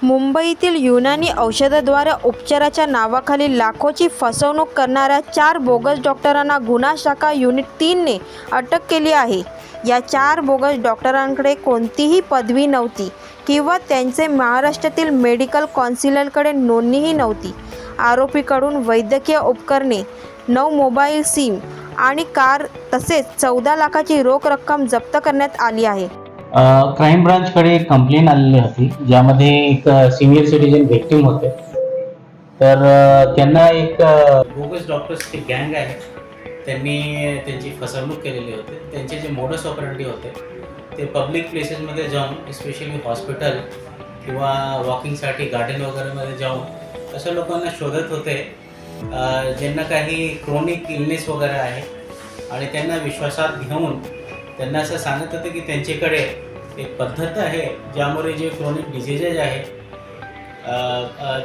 मुंबईतील युनानी औषधाद्वारे उपचाराच्या नावाखाली लाखोची फसवणूक करणाऱ्या 4 बोगस डॉक्टरांना गुन्हा शाखा युनिट 3ने अटक केली आहे. या 4 बोगस डॉक्टरांकडे कोणतीही पदवी नव्हती किंवा त्यांचे महाराष्ट्रातील मेडिकल कौन्सिलकडे नोंदणीही नव्हती. आरोपीकडून वैद्यकीय उपकरणे, 9 मोबाईल सिम आणि कार तसेच 14 लाखाची रोख रक्कम जप्त करण्यात आली आहे. क्राईम ब्रांचकडे एक कंप्लेंट आलेली होती, ज्यामध्ये एक सिनियर सिटीजन व्हिक्टिम होते. तर त्यांना एक बोगस डॉक्टर्सची गँग आहे, त्यांनी त्यांची फसवणूक केलेली होती. त्यांचे जे मोडस ऑपरेंडी होते ते पब्लिक प्लेसेसमध्ये जाऊन, स्पेशली हॉस्पिटल किंवा वॉकिंगसाठी गार्डन वगैरेमध्ये जाऊन अशा लोकांना शोधत होते ज्यांना काही क्रोनिक इलनेस वगैरे आहे, आणि त्यांना विश्वासात घेऊन त्यांना असं सांगत होते की त्यांच्याकडे एक पद्धत आहे ज्यामुळे जे क्रोनिक डिझिजेस आहे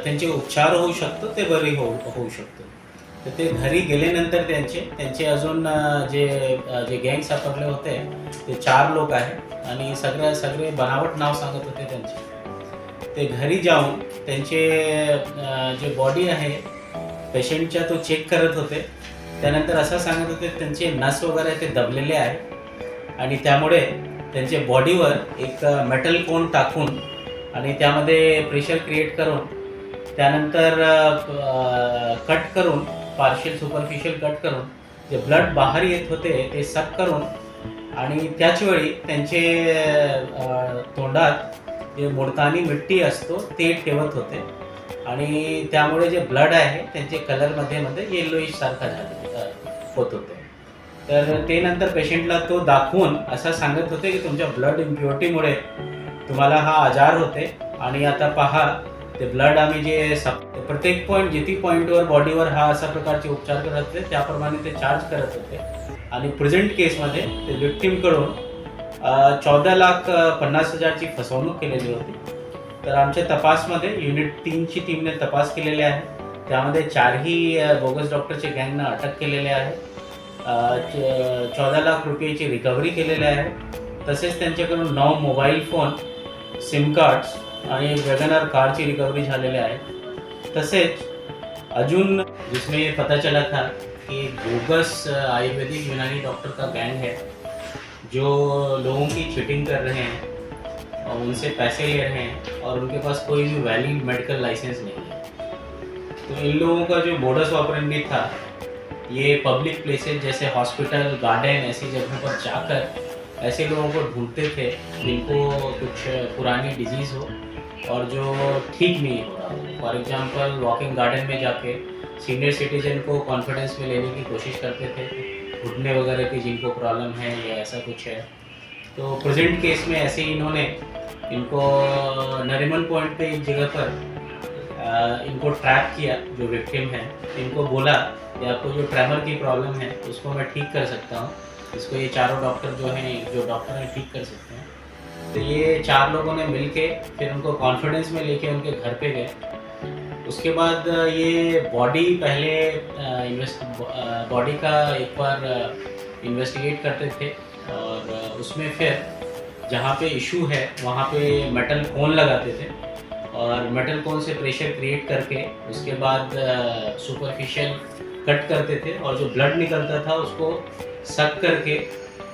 त्यांचे उपचार होऊ शकतो, ते बरे होऊ शकतो. तर ते घरी गेल्यानंतर त्यांचे अजून जे गँग सापडले होते ते 4 लोक आहे, आणि सगळे बनावट नाव सांगत होते त्यांचे. ते घरी जाऊन त्यांचे जे बॉडी आहे पेशंटच्या तो चेक करत होते. त्यानंतर असं सांगत होते त्यांचे नस वगैरे ते दबलेले आहे, आणि त्यामुळे त्यांच्या बॉडीवर एक मेटल कोन टाकून आणि त्यामध्ये प्रेशर क्रिएट करून त्यानंतर कट करून, पार्शियल सुपरफिशियल कट करून जे ब्लड बाहेर येत होते ते सक करून, आणि त्याचवेळी त्यांचे तोंडात जे मुलतानी मिट्टी असतो ते ठेवत होते, आणि त्यामुळे जे ब्लड आहे त्यांचे कलरमध्ये येलोइश सारखा होत होते. तर ते नंतर पेशंटला तो दाखवून असं सांगत होते की तुमच्या ब्लड इम्प्युरिटीमुळे तुम्हाला हा आजार होते, आणि आता पहा ते ब्लड आम्ही जे प्रत्येक जिती पॉईंटवर बॉडीवर हा अशा प्रकारचे उपचार करत होते त्याप्रमाणे ते चार्ज करत होते. आणि प्रेझेंट केसमध्ये ते विक्टिमकडून 14,50,000ची फसवणूक केलेली होती. तर आमच्या तपासमध्ये युनिट 3ची टीमने तपास केलेले आहे. त्यामध्ये 4ही बोगस डॉक्टरचे गँगना अटक केलेले आहे. 14 लाख रुपयाची रिकव्हरी केलेली आहे. तसेच त्यांच्याकडून 9 मोबाईल फोन, सिम कार्ड्स आणि वॅगनर कारची रिकवरी झालेली आहे. तसेच अजून जिसमें ये पता चला था कि बोगस आयुर्वेदिक यूनानी डॉक्टर का गैंग है जो लोगों की चीटिंग कर रहे हैं और उनसे पैसे ले रहे हैं, और उनके पास कोई भी वैलिड मेडिकल लाइसेंस नहीं है. तो इन लोगों का जो मोडस ऑपरेंडी था, ये पब्लिक प्लेसेस जैसे हॉस्पिटल, गार्डन, ऐसी जगहों पर जाकर ऐसे लोगों को ढूंढते थे जिनको कुछ पुरानी डिजीज़ हो और जो ठीक नहीं हो रहा हो. फॉर एग्जांपल वॉकिंग गार्डन में जाके सीनियर सिटीजन को कॉन्फिडेंस में लेने की कोशिश करते थे, घुटने वगैरह की जिनको प्रॉब्लम है या ऐसा कुछ है. तो प्रेजेंट केस में ऐसे ही इन्होंने इनको नरीमन पॉइंट पे एक जगह पर इनको ट्रैप किया, जो विक्टिम है. इनको बोला कि आपको जो ट्रेमर की प्रॉब्लम है उसको मैं ठीक कर सकता हूँ, इसको ये चारों डॉक्टर जो डॉक्टर हैं ठीक कर सकते हैं. तो ये 4 लोगों ने मिलके फिर उनको कॉन्फिडेंस में लेके उनके घर पे गए. उसके बाद ये बॉडी का एक बार इन्वेस्टिगेट करते थे, और उसमें फिर जहाँ पे इशू है वहाँ पे मेटल कोन लगाते थे, और मेटल कोन से प्रेशर क्रिएट करके उसके बाद सुपरफिशियल कट करते थे, और जो ब्लड निकलता था उसको सक करके,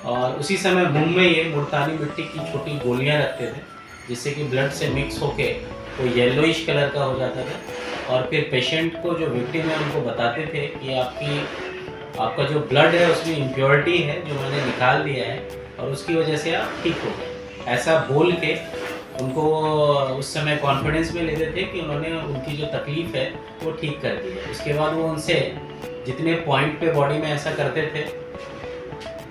और उसी समय मुंह में ये मुल्तानी मिट्टी की छोटी गोलियां रखते थे, जिससे कि ब्लड से मिक्स होके वो येलोइश कलर का हो जाता था. और फिर पेशेंट को, जो विक्टिम है, उनको बताते थे कि आपका जो ब्लड है उसमें इम्प्योरिटी है जो मैंने निकाल दिया है, और उसकी वजह से आप ठीक हो गए. ऐसा बोल के उनको उस समय कॉन्फिडेंस में लेते थे कि उन्होंने उनकी जो तकलीफ़ है वो ठीक कर दी है. उसके बाद वो उनसे जितने पॉइंट पे बॉडी में ऐसा करते थे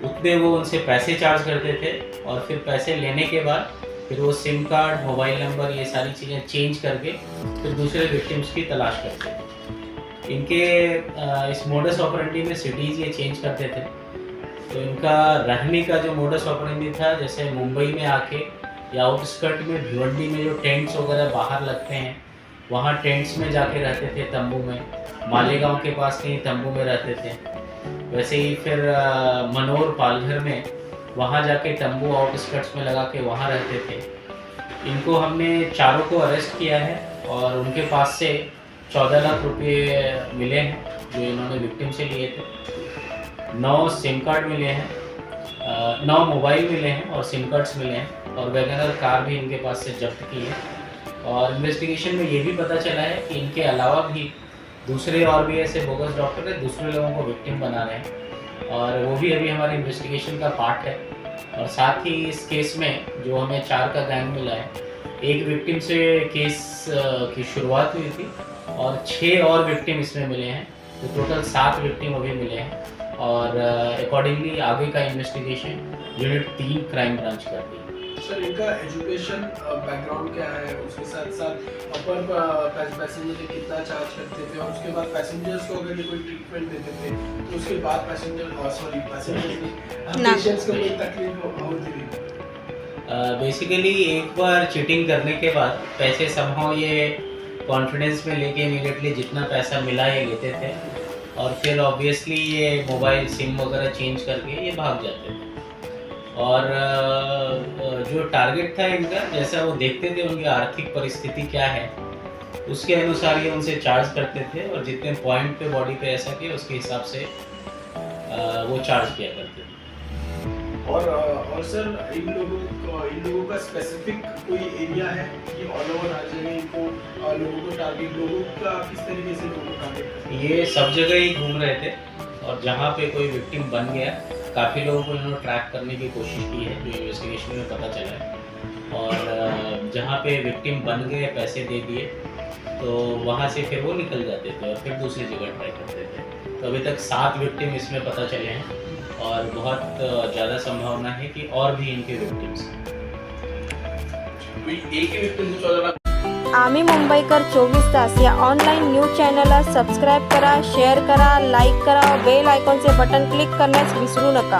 उतने वो उनसे पैसे चार्ज करते थे, और फिर पैसे लेने के बाद फिर वो सिम कार्ड, मोबाइल नंबर, ये सारी चीज़ें चेंज करके फिर दूसरे विक्टिम्स की तलाश करते थे. इनके इस मोडस ऑपरेंडी में सिटीज़ ये चेंज करते थे. तो इनका रहने का जो मोडस ऑपरेंडी था, जैसे मुंबई में आके या आउटस्कर्ट में भिवंडी में जो टेंट्स वगैरह बाहर लगते हैं वहाँ टेंट्स में जाके रहते थे, तंबू में. मालेगांव के पास कहीं तंबू में रहते थे. वैसे ही फिर मनोर, पालघर में वहाँ जाके तंबू आउटस्कर्ट्स में लगा के वहाँ रहते थे. इनको हमने चारों को अरेस्ट किया है और उनके पास से 14 लाख रुपए मिले हैं जो इन्होंने विक्टिम से लिए थे। 9 सिम कार्ड मिले हैं, 9 मोबाइल मिले हैं और सिम कार्ड्स मिले हैं और वैगनर कार भी इनके पास से जब्त की है। और इन्वेस्टिगेशन में ये भी पता चला है कि इनके अलावा भी दूसरे और भी ऐसे बोगस डॉक्टर है दूसरे लोगों को विक्टिम बना रहे हैं और वो भी अभी हमारी इन्वेस्टिगेशन का पार्ट है। और साथ ही इस केस में जो हमें 4 का गैंग मिला है, एक विक्टिम से केस की शुरुआत हुई थी और 6 और विक्टिम इसमें मिले हैं, तो टोटल 7 विक्टिम अभी मिले हैं और अकॉर्डिंगली आगे का इन्वेस्टिगेशन यूनिट 3 क्राइम ब्रांच कर रही है। सर इनका एजुकेशन बैकग्राउंड क्या है, उसके साथ साथ पर पैसेंजर कितना चार्ज करते थे और उसके बाद पैसेंजर्स को अगर ये कोई ट्रीटमेंट देते थे तो उसके बाद पैसेंजर्स को कोई तकलीफ होती थी? बेसिकली एक बार चीटिंग करने के बाद पैसे समहाउ ये कॉन्फिडेंस में लेके इमीडिएटली जितना पैसा मिला ये लेते थे और फिर ऑब्वियसली ये मोबाइल सिम वगैरह चेंज करके ये भाग जाते थे। और जो टारगेट था इनका, जैसा वो देखते थे उनकी आर्थिक परिस्थिति क्या है उसके अनुसार ये उनसे चार्ज करते थे और जितने पॉइंट पे बॉडी पे ऐसा किया उसके हिसाब से वो चार्ज किया करते थे। और सर इन लोगों का स्पेसिफिक कोई एरिया है कि ऑल ओवर हर जगह इनको लोगों को टारगेट, लोगों का किस तरीके से लोगों को टारगेट करते हैं? ये सब जगह ही घूम रहे थे और जहाँ पे कोई विक्टिम बन गया काफ़ी लोगों को इन्होंने ट्रैक करने की कोशिश की है जो इन्वेस्टिगेशन में पता चला है। और जहाँ पे विक्टिम बन गए पैसे दे दिए तो वहाँ से फिर वो निकल जाते थे और फिर दूसरी जगह ट्राई करते थे। तो अभी तक 7 विक्टिम इसमें पता चले हैं और बहुत ज़्यादा संभावना है कि और भी इनके विक्टिम्स आम्ही मुंबईकर 24 तास या ऑनलाईन न्यूज चॅनलला सबस्क्राईब करा, शेअर करा, लाईक करा, बेल आयकॉनचे बटन क्लिक करण्यास विसरू नका।